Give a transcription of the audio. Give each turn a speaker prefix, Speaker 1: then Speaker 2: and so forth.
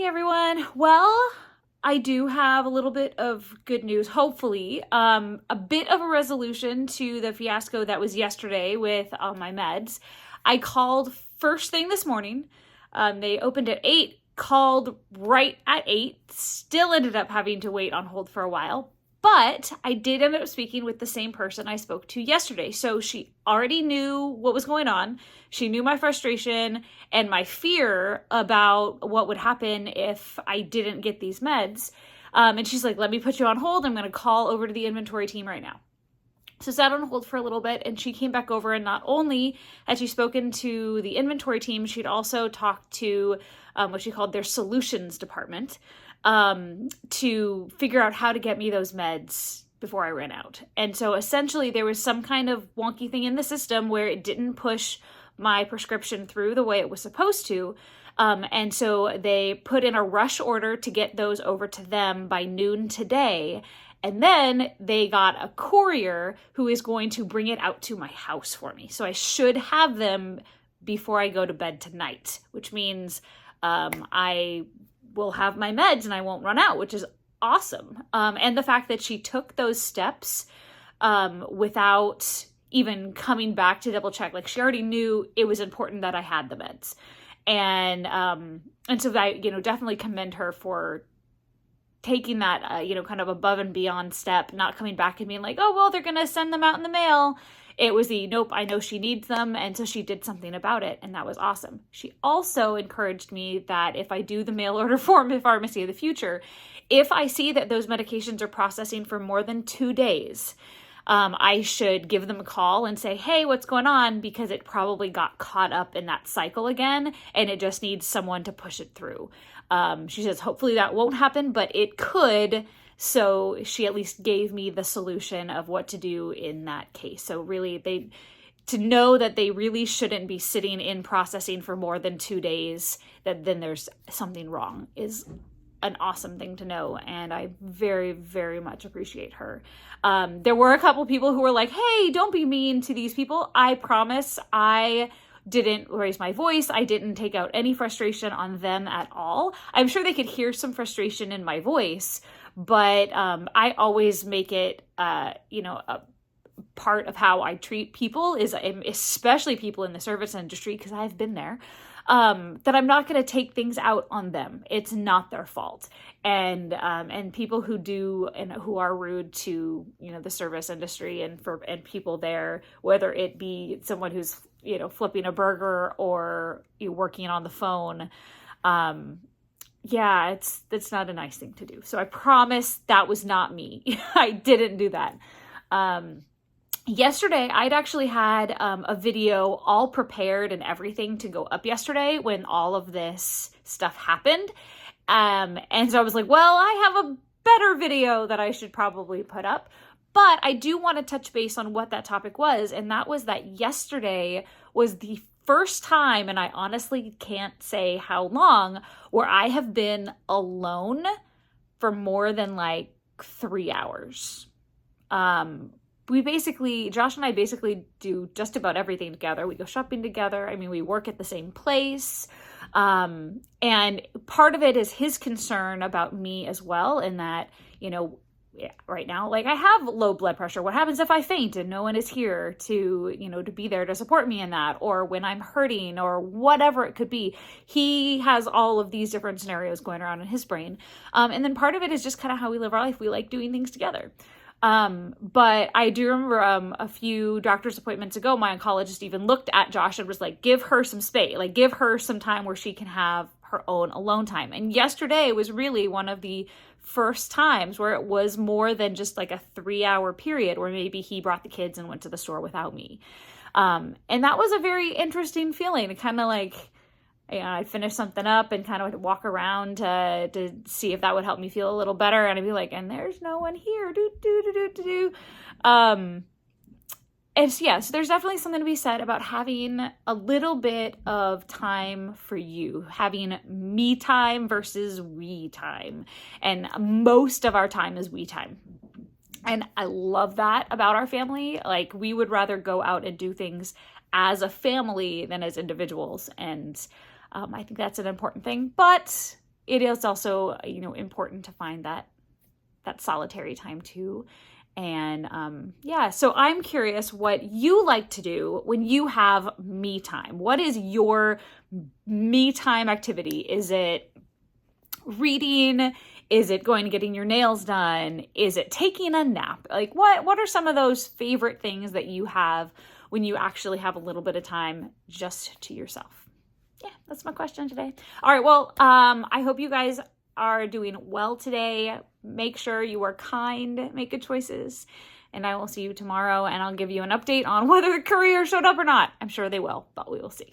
Speaker 1: everyone. Well, I do have a little bit of good news, hopefully. A bit of a resolution to the fiasco that was yesterday with my meds. I called first thing this morning. They opened at 8, called right at 8, still ended up having to wait on hold for a while. But I did end up speaking with the same person I spoke to yesterday. So she already knew what was going on. She knew my frustration and my fear about what would happen if I didn't get these meds. And she's like, let me put you on hold. I'm going to call over to the inventory team right now. So sat on hold for a little bit, and she came back over, and not only had she spoken to the inventory team, she'd also talked to what she called their solutions department to figure out how to get me those meds before I ran out. And so essentially there was some kind of wonky thing in the system where it didn't push my prescription through the way it was supposed to. And so they put in a rush order to get those over to them by noon today. And then they got a courier who is going to bring it out to my house for me. So I should have them before I go to bed tonight, which means I will have my meds and I won't run out, which is awesome. And the fact that she took those steps without even coming back to double check, like she already knew it was important that I had the meds. And so I, definitely commend her for taking that, kind of above and beyond step, not coming back and being like, oh, well, they're going to send them out in the mail. It was nope, I know she needs them. And so she did something about it. And that was awesome. She also encouraged me that if I do the mail order form at Pharmacy of the Future, if I see that those medications are processing for more than 2 days, I should give them a call and say, hey, what's going on? Because it probably got caught up in that cycle again, and it just needs someone to push it through. She says, hopefully that won't happen, but it could. So she at least gave me the solution of what to do in that case. So really, to know that they really shouldn't be sitting in processing for more than 2 days, that then there's something wrong, is an awesome thing to know. And I very, very much appreciate her. There were a couple people who were like, hey, don't be mean to these people. I promise I didn't raise my voice. I didn't take out any frustration on them at all. I'm sure they could hear some frustration in my voice, but I always make it, a part of how I treat people, is especially people in the service industry, because I've been there, that I'm not going to take things out on them. It's not their fault. And people who do and who are rude to, the service industry and people there, whether it be someone who's, flipping a burger or working on the phone, it's not a nice thing to do. So I promise that was not me. I didn't do that. Yesterday, I'd actually had a video all prepared and everything to go up yesterday when all of this stuff happened. And so I was like, well, I have a better video that I should probably put up. But I do want to touch base on what that topic was. And that was that yesterday was the first time, and I honestly can't say how long, where I have been alone for more than 3 hours. Josh and I basically do just about everything together. We go shopping together. I mean, we work at the same place. And part of it is his concern about me as well, in that, right now, I have low blood pressure. What happens if I faint and no one is here to be there to support me in that, or when I'm hurting, or whatever it could be. He has all of these different scenarios going around in his brain. And then part of it is just kind of how we live our life. We like doing things together. But I do remember a few doctor's appointments ago, my oncologist even looked at Josh and was like, give her some space, give her some time where she can have her own alone time. And yesterday was really one of the first times where it was more than just a 3-hour period where maybe he brought the kids and went to the store without me. And that was a very interesting feeling. It kind of I'd finish something up and kind of walk around to see if that would help me feel a little better. And I'd be like, and there's no one here. And so there's definitely something to be said about having a little bit of time for you, having me time versus we time. And most of our time is we time. And I love that about our family. We would rather go out and do things as a family than as individuals. And I think that's an important thing. But it is also, important to find that solitary time too. And so I'm curious what you like to do when you have me time. What is your me time activity? Is it reading? Is it going to getting your nails done? Is it taking a nap? Like what are some of those favorite things that you have when you actually have a little bit of time just to yourself? Yeah, that's my question today. All right, well, I hope you guys are doing well today. Make sure you are kind, make good choices, and I will see you tomorrow, and I'll give you an update on whether the courier showed up or not. I'm sure they will, but we will see.